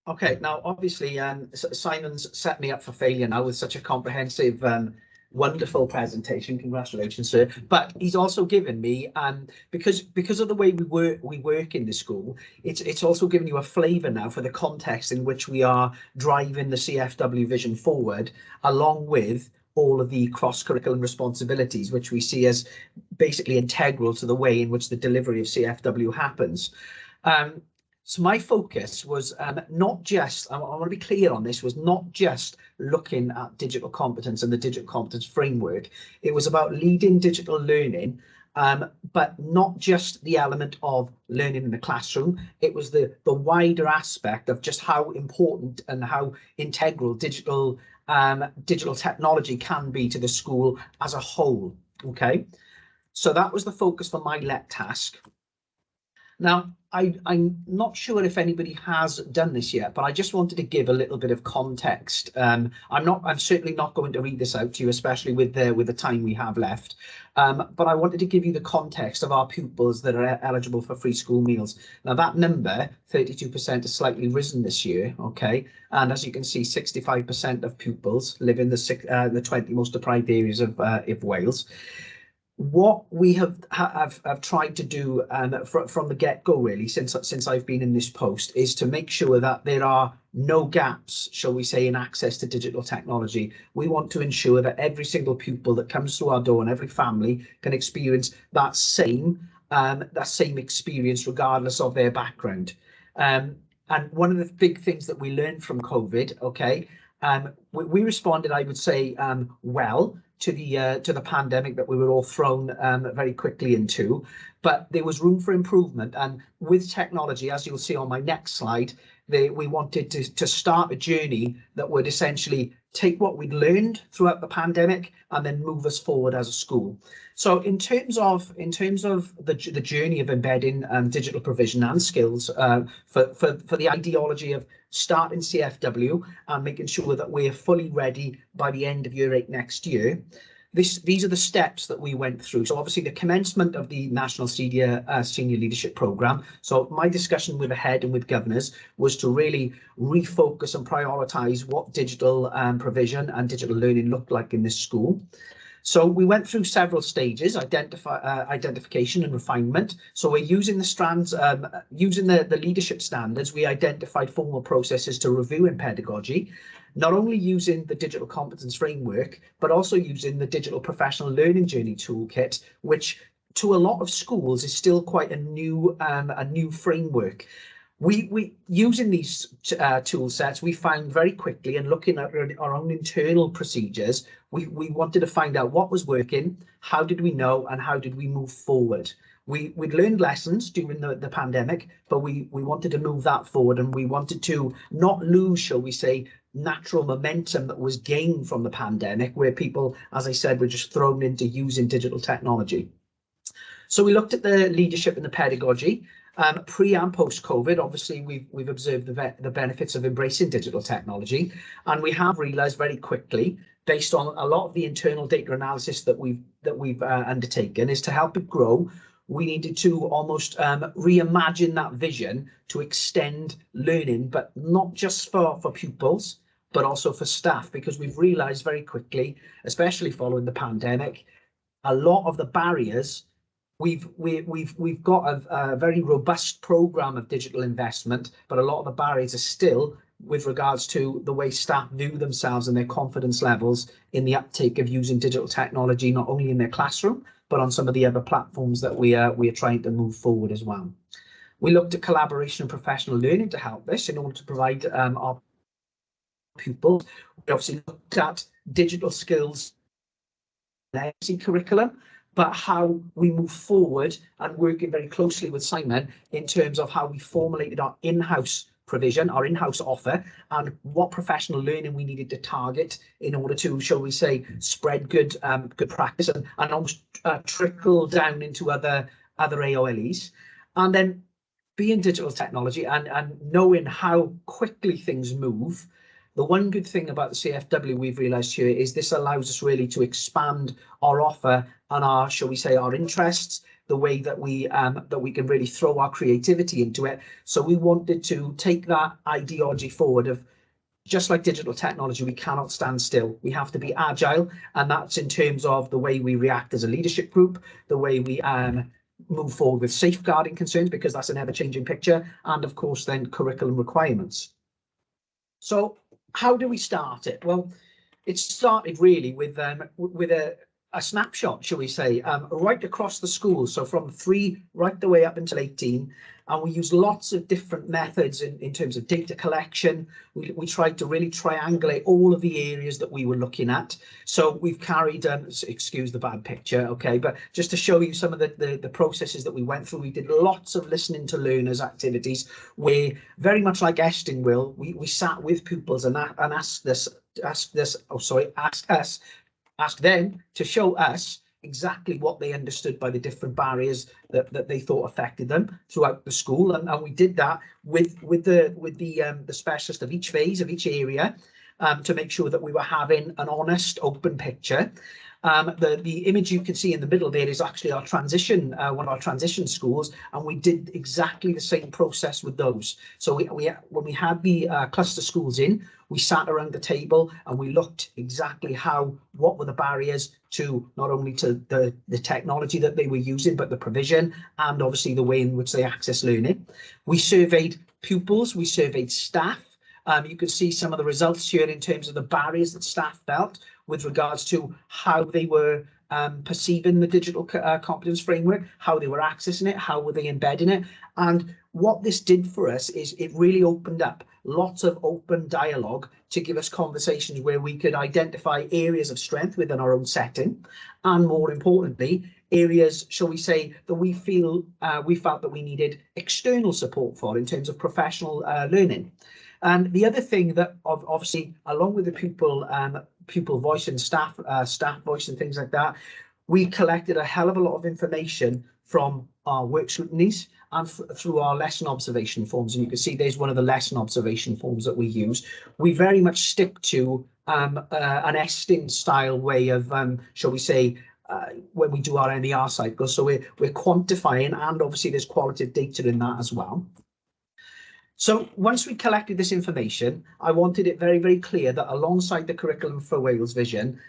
Okay, now obviously Simon's set me up for failure now with such a comprehensive, wonderful presentation. Congratulations, sir. But he's also given me, because of the way we work in the school, it's also given you a flavour now for the context in which we are driving the CFW vision forward, along with all of the cross-curriculum responsibilities, which we see as basically integral to the way in which the delivery of CFW happens. So my focus was not just, I want to be clear on this, was not just looking at digital competence and the digital competence framework. It was about leading digital learning, but not just the element of learning in the classroom. It was the wider aspect of just how important and how integral digital technology can be to the school as a whole. Okay, so that was the focus for my LET task. Now, I'm not sure if anybody has done this yet, but I just wanted to give a little bit of context. I'm certainly not going to read this out to you, especially with the time we have left. But I wanted to give you the context of our pupils that are eligible for free school meals. Now, that number, 32%, has slightly risen this year, okay? And as you can see, 65% of pupils live in the 20 most deprived areas of Wales. What we have tried to do from the get-go, really, since I've been in this post, is to make sure that there are no gaps, shall we say, in access to digital technology. We want to ensure that every single pupil that comes through our door and every family can experience that same experience regardless of their background. And one of the big things that we learned from COVID, okay, we responded, I would say, well, to the pandemic that we were all thrown very quickly into, but there was room for improvement. And with technology, as you'll see on my next slide, we wanted to start a journey that would essentially take what we'd learned throughout the pandemic and then move us forward as a school. So in terms of the journey of embedding digital provision and skills for the ideology of starting CFW and making sure that we're fully ready by the end of year 8 next year, these are the steps that we went through. So obviously the commencement of the National Senior Leadership Programme. So my discussion with the head and with governors was to really refocus and prioritise what digital provision and digital learning looked like in this school. So we went through several stages: identification and refinement. So we're using the strands, using the leadership standards. We identified formal processes to review in pedagogy, not only using the digital competence framework, but also using the digital professional learning journey toolkit, which to a lot of schools is still quite a new framework. We using these tool sets, we found very quickly, and looking at our own internal procedures, we wanted to find out what was working, how did we know, and how did we move forward. We'd learned lessons during the pandemic, but we wanted to move that forward, and we wanted to not lose, shall we say, natural momentum that was gained from the pandemic, where people, as I said, were just thrown into using digital technology. So we looked at the leadership and the pedagogy. Pre and post COVID, obviously we've observed the benefits of embracing digital technology, and we have realised very quickly, based on a lot of the internal data analysis that we've undertaken, is to help it grow, we needed to almost reimagine that vision to extend learning, but not just for pupils, but also for staff, because we've realised very quickly, especially following the pandemic, a lot of the barriers. We've got a very robust programme of digital investment, but a lot of the barriers are still with regards to the way staff view themselves and their confidence levels in the uptake of using digital technology, not only in their classroom, but on some of the other platforms that we are trying to move forward as well. We looked at collaboration and professional learning to help this in order to provide our pupils. We obviously looked at digital skills curriculum, but how we move forward and working very closely with Simon in terms of how we formulated our in-house provision, our in-house offer, and what professional learning we needed to target in order to, shall we say, spread good practice and almost trickle down into other AOLEs. And then being digital technology and knowing how quickly things move, the one good thing about the CFW we've realised here is this allows us really to expand our offer and our, shall we say, our interests, the way that we can really throw our creativity into it. So we wanted to take that ideology forward of, just like digital technology, we cannot stand still. We have to be agile, and that's in terms of the way we react as a leadership group, the way we move forward with safeguarding concerns, because that's an ever-changing picture, and of course then curriculum requirements. So how do we start it? Well, it started really with a snapshot, shall we say, right across the school. So from 3 right the way up until 18. And we used lots of different methods in terms of data collection. We tried to really triangulate all of the areas that we were looking at. So we've carried, excuse the bad picture, okay, but just to show you some of the processes that we went through, we did lots of listening to learners activities where, very much like Estin will, we sat with pupils and asked them to show us exactly what they understood by the different barriers that they thought affected them throughout the school, and we did that with the specialist of each phase, of each area, to make sure that we were having an honest, open picture. The image you can see in the middle there is actually our transition, one of our transition schools, and we did exactly the same process with those. So when we had the cluster schools in, we sat around the table and we looked exactly what were the barriers to not only to the technology that they were using, but the provision and obviously the way in which they access learning. We surveyed pupils, we surveyed staff. You can see some of the results here in terms of the barriers that staff felt with regards to how they were perceiving the digital competence framework, how they were accessing it, how were they embedding it. And what this did for us is it really opened up lots of open dialogue to give us conversations where we could identify areas of strength within our own setting, and more importantly, areas, shall we say, that we felt that we needed external support for in terms of professional learning. And the other thing that obviously, along with the pupil voice and staff voice and things like that, we collected a hell of a lot of information from our work scrutinies and through our lesson observation forms. And you can see there's one of the lesson observation forms that we use. We very much stick to an Estin style way of, shall we say, when we do our NER cycle. So we're quantifying, and obviously there's qualitative data in that as well. So once we collected this information, I wanted it very, very clear that alongside the Curriculum for Wales vision,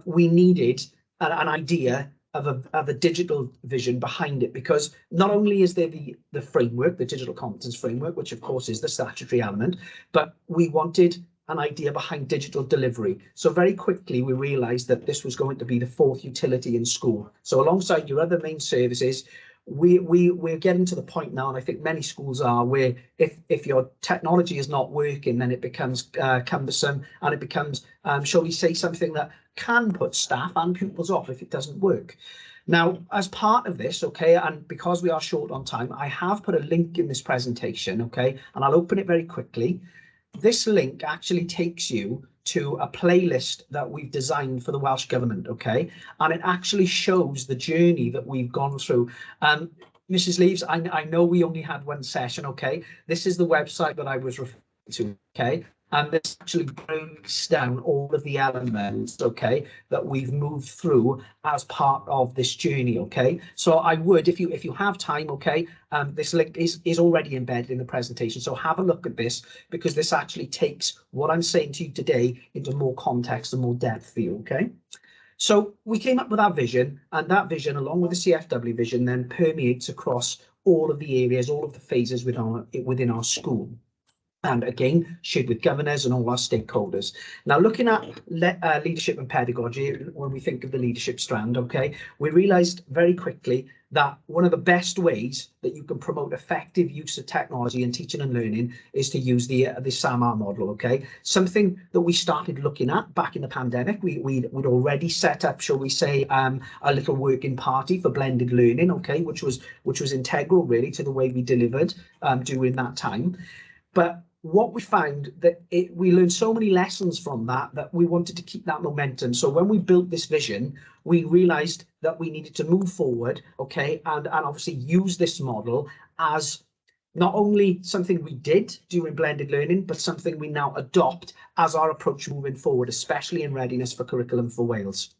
we needed an idea of a digital vision behind it, because not only is there the framework, the digital competence framework, which of course is the statutory element, but we wanted an idea behind digital delivery. So very quickly we realized that this was going to be the 4th utility in school. So alongside your other main services, we're getting to the point now, and I think many schools are, where if your technology is not working, then it becomes cumbersome, and it becomes, shall we say, something that can put staff and pupils off if it doesn't work. Now, as part of this, okay, and because we are short on time, I have put a link in this presentation, okay, and I'll open it very quickly. This link actually takes you to a playlist that we've designed for the Welsh Government, okay? And it actually shows the journey that we've gone through. Mrs. Leaves, I know we only had one session, okay? This is the website that I was referring to, okay? And this actually breaks down all of the elements, okay, that we've moved through as part of this journey, okay? So I would, if you have time, okay, this link is already embedded in the presentation. So have a look at this, because this actually takes what I'm saying to you today into more context and more depth for you, okay? So we came up with our vision, and that vision, along with the CFW vision, then permeates across all of the areas, all of the phases within our school. And again, shared with governors and all our stakeholders. Now, looking at leadership and pedagogy, when we think of the leadership strand, okay, we realised very quickly that one of the best ways that you can promote effective use of technology in teaching and learning is to use the SAMR model, okay? Something that we started looking at back in the pandemic. We'd already set up, shall we say, a little working party for blended learning, okay, which was integral really to the way we delivered during that time. But what we found that we learned so many lessons from that we wanted to keep that momentum. So when we built this vision, we realized that we needed to move forward, okay, and obviously use this model as not only something we did during blended learning, but something we now adopt as our approach moving forward, especially in readiness for Curriculum for Wales.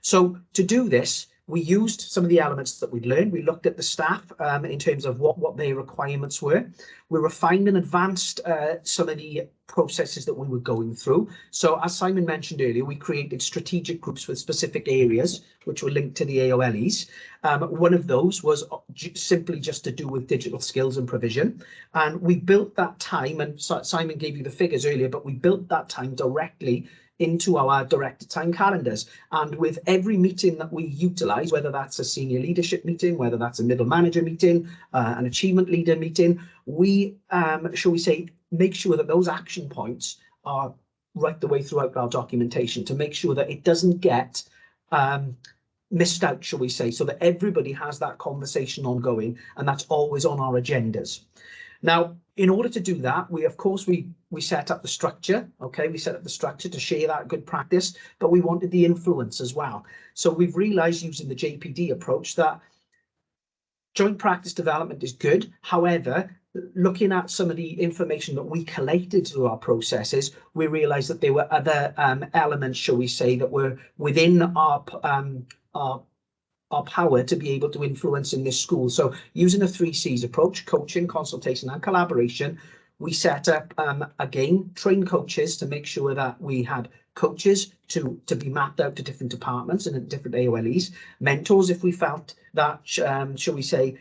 So to do this, we used some of the elements that we'd learned. We looked at the staff in terms of what their requirements were. We refined and advanced some of the processes that we were going through. So as Simon mentioned earlier, we created strategic groups with specific areas which were linked to the AOLEs. One of those was simply just to do with digital skills and provision. And we built that time, and Simon gave you the figures earlier, but we built that time directly into our directed time calendars. And with every meeting that we utilize, whether that's a senior leadership meeting, whether that's a middle manager meeting, an achievement leader meeting, we, shall we say, make sure that those action points are right the way throughout our documentation to make sure that it doesn't get missed out, shall we say, so that everybody has that conversation ongoing, and that's always on our agendas. Now, in order to do that, of course, we set up the structure, okay? We set up the structure to share that good practice, but we wanted the influence as well. So we've realized using the JPD approach that joint practice development is good. However, looking at some of the information that we collated through our processes, we realized that there were other elements, shall we say, that were within our power to be able to influence in this school. So using a 3Cs approach, coaching, consultation and collaboration, we set up, again, train coaches to make sure that we had coaches to be mapped out to different departments and different AOLEs, mentors if we felt that, shall we say,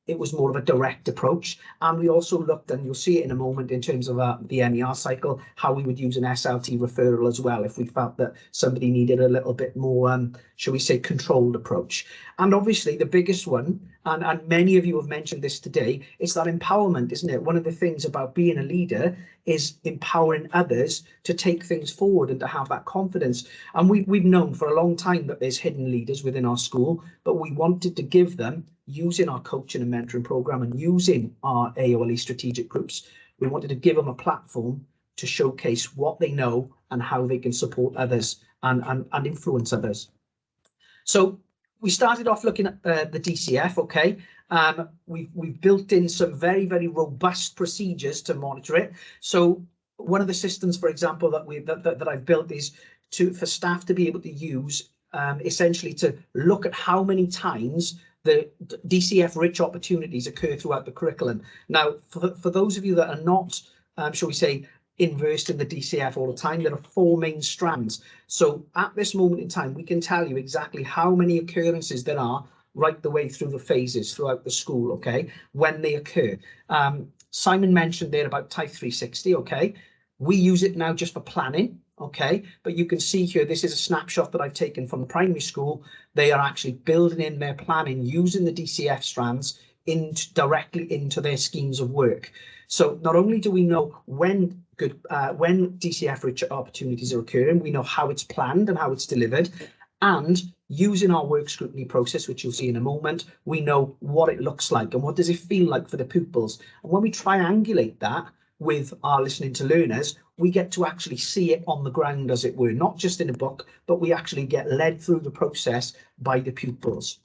it was more of a direct approach. And we also looked, and you'll see it in a moment in terms of the MER cycle, how we would use an SLT referral as well if we felt that somebody needed a little bit more, shall we say, controlled approach. And obviously the biggest one, and many of you have mentioned this today, is that empowerment, isn't it? One of the things about being a leader is empowering others to take things forward and to have that confidence. And we've known for a long time that there's hidden leaders within our school, but we wanted to give them, using our coaching and mentoring program and using our AOLE strategic groups, we wanted to give them a platform to showcase what they know and how they can support others and influence others. So we started off looking at the DCF, okay. We've built in some very, very robust procedures to monitor it. So one of the systems, for example, that I've built is for staff to be able to use, essentially to look at how many times the DCF rich opportunities occur throughout the curriculum. Now, for those of you that are not, shall we say, inversed in the DCF all the time, there are 4 main strands. So at this moment in time, we can tell you exactly how many occurrences there are right the way through the phases throughout the school, okay, when they occur. Simon mentioned there about Type 360, okay. We use it now just for planning, okay, but you can see here, this is a snapshot that I've taken from the primary school. They are actually building in their planning using the DCF strands directly into their schemes of work. So not only do we know when DCF rich opportunities are occurring, we know how it's planned and how it's delivered, and using our work scrutiny process, which you'll see in a moment, we know what it looks like and what does it feel like for the pupils. And when we triangulate that with our listening to learners, we get to actually see it on the ground, as it were, not just in a book, but we actually get led through the process by the pupils.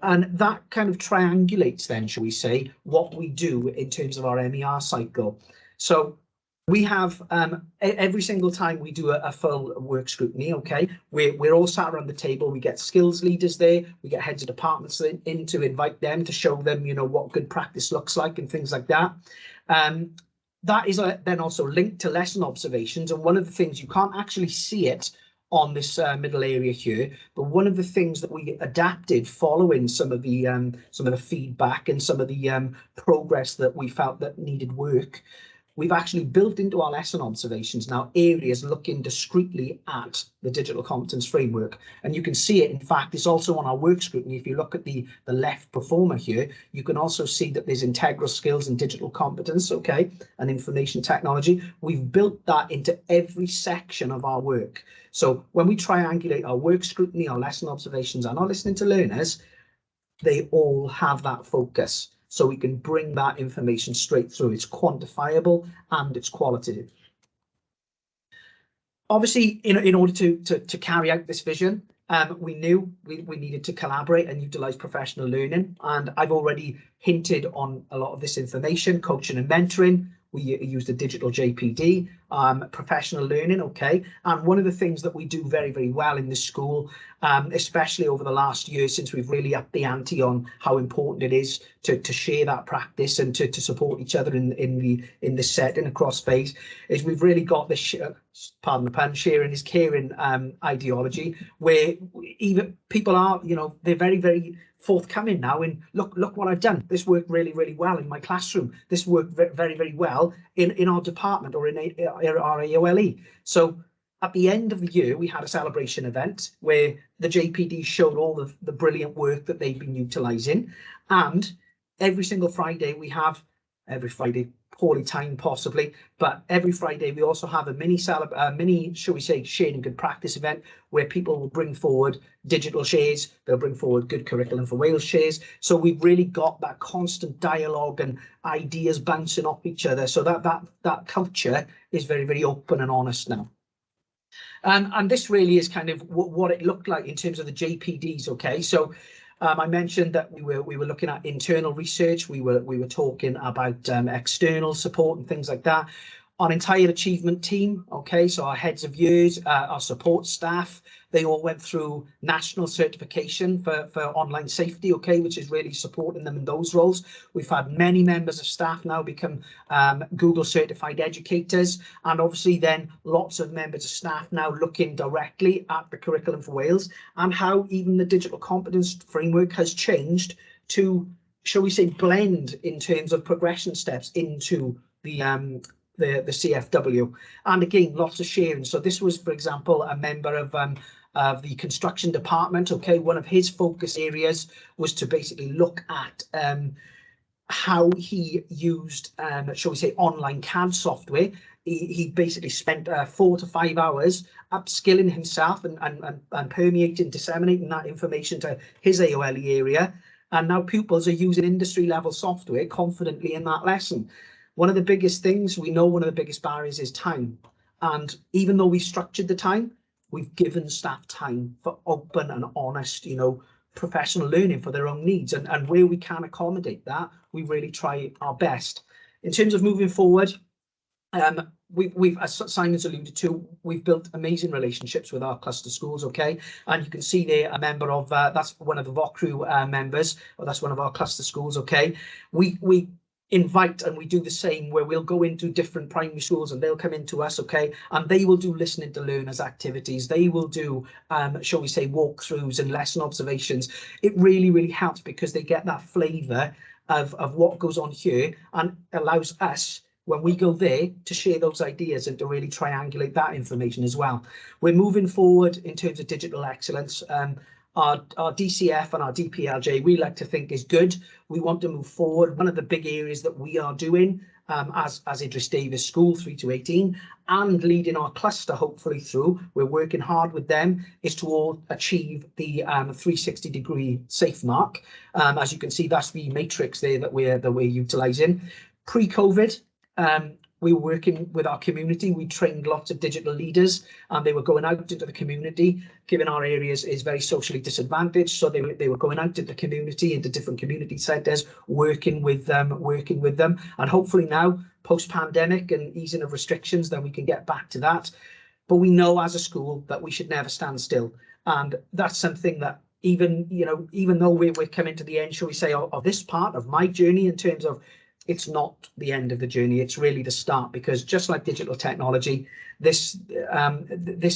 And that kind of triangulates then, shall we say, what we do in terms of our MER cycle. So we have every single time we do a full work scrutiny, okay, we're all sat around the table, we get skills leaders there, we get heads of departments in to invite them to show them, you know, what good practice looks like and things like that. That is then also linked to lesson observations, and one of the things, you can't actually see it on this middle area here, but one of the things that we adapted following some of the feedback and some of the progress that we felt that needed work, we've actually built into our lesson observations now areas looking discretely at the digital competence framework. And you can see it, in fact, it's also on our work scrutiny. If you look at the left performer here, you can also see that there's integral skills and digital competence, okay, and information technology. We've built that into every section of our work. So when we triangulate our work scrutiny, our lesson observations, and our listening to learners, they all have that focus. So we can bring that information straight through. It's quantifiable and it's qualitative. Obviously, in order to carry out this vision, we knew we needed to collaborate and utilize professional learning. And I've already hinted on a lot of this information, coaching and mentoring. We use the digital JPD, professional learning, okay? And one of the things that we do very, very well in the school, especially over the last year since we've really upped the ante on how important it is to share that practice and to support each other in the setting across phase, is we've really got this, pardon the pun, sharing is caring ideology, where even people are, you know, they're very, very forthcoming now and look what I've done. This worked really, really well in my classroom. This worked very, very well in our department or in our AOLE. So at the end of the year, we had a celebration event where the JPD showed all the brilliant work that they've been utilising. And every single Friday we have, every Friday, poorly timed possibly, but every Friday we also have a mini, shall we say, sharing good practice event where people will bring forward digital shares, they'll bring forward good curriculum for Wales shares. So we've really got that constant dialogue and ideas bouncing off each other. So that culture is very, very open and honest now. And this really is kind of what it looked like in terms of the JPDs. Okay, so I mentioned that we were looking at internal research. We were talking about external support and things like that. Our entire achievement team, okay, so our heads of years, our support staff, they all went through national certification for online safety, okay, which is really supporting them in those roles. We've had many members of staff now become Google certified educators, and obviously then lots of members of staff now looking directly at the curriculum for Wales and how even the digital competence framework has changed to, shall we say, blend in terms of progression steps into the CFW. And again, lots of sharing. So this was, for example, a member of the construction department. Okay, one of his focus areas was to basically look at how he used, shall we say, online CAD software. He basically spent 4 to 5 hours upskilling himself and permeating, disseminating that information to his AOLE area. And now pupils are using industry level software confidently in that lesson. One of the biggest things, we know one of the biggest barriers is time. And even though we structured the time, we've given staff time for open and honest, you know, professional learning for their own needs. And where we can accommodate that, we really try our best. In terms of moving forward, we've, as Simon's alluded to, we've built amazing relationships with our cluster schools, okay? And you can see there a member of, that's one of the VOCRU members, or that's one of our cluster schools, okay? We invite, and we do the same, where we'll go into different primary schools and they'll come into us, okay, and they will do listening to learners activities. They will do shall we say, walkthroughs and lesson observations. It really, really helps because they get that flavour of what goes on here and allows us, when we go there, to share those ideas and to really triangulate that information as well. We're moving forward in terms of digital excellence. Our DCF and our DPLJ, we like to think, is good. We want to move forward. One of the big areas that we are doing as Idris Davies School 3 to 18 and leading our cluster hopefully through, we're working hard with them, is to all achieve the 360-degree safe mark. As you can see, that's the matrix there that we're utilising. Pre-COVID, we were working with our community. We trained lots of digital leaders and they were going out into the community, given our areas is very socially disadvantaged. So they were going out into the community, into different community centres, working with them. And hopefully now, post-pandemic and easing of restrictions, then we can get back to that. But we know as a school that we should never stand still. And that's something that even though we're coming to the end, shall we say, of this part of my journey in terms of, it's not the end of the journey, it's really the start, because just like digital technology, this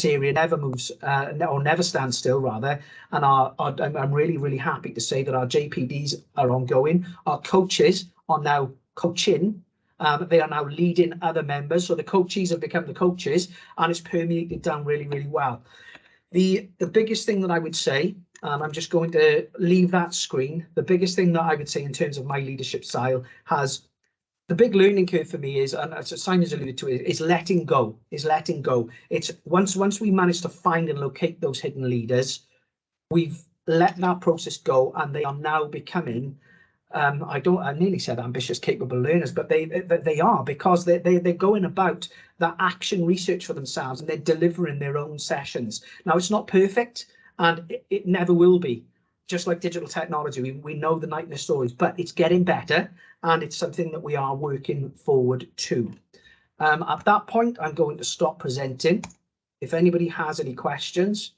area never moves or never stands still rather. And I'm really, really happy to say that our JPDs are ongoing. Our coaches are now coaching. They are now leading other members. So the coaches have become the coaches and it's permeated down really, really well. The biggest thing that I would say, and I'm just going to leave that screen, the biggest thing that I would say in terms of my leadership style has, the big learning curve for me is, and as Simon's alluded to, is letting go, It's once we manage to find and locate those hidden leaders, we've let that process go and they are now becoming, I nearly said ambitious, capable learners, but they are, because they're going about that action research for themselves and they're delivering their own sessions. Now, it's not perfect and it never will be, just like digital technology, we know the nightmare stories, but it's getting better, and it's something that we are working forward to. At that point, I'm going to stop presenting. If anybody has any questions,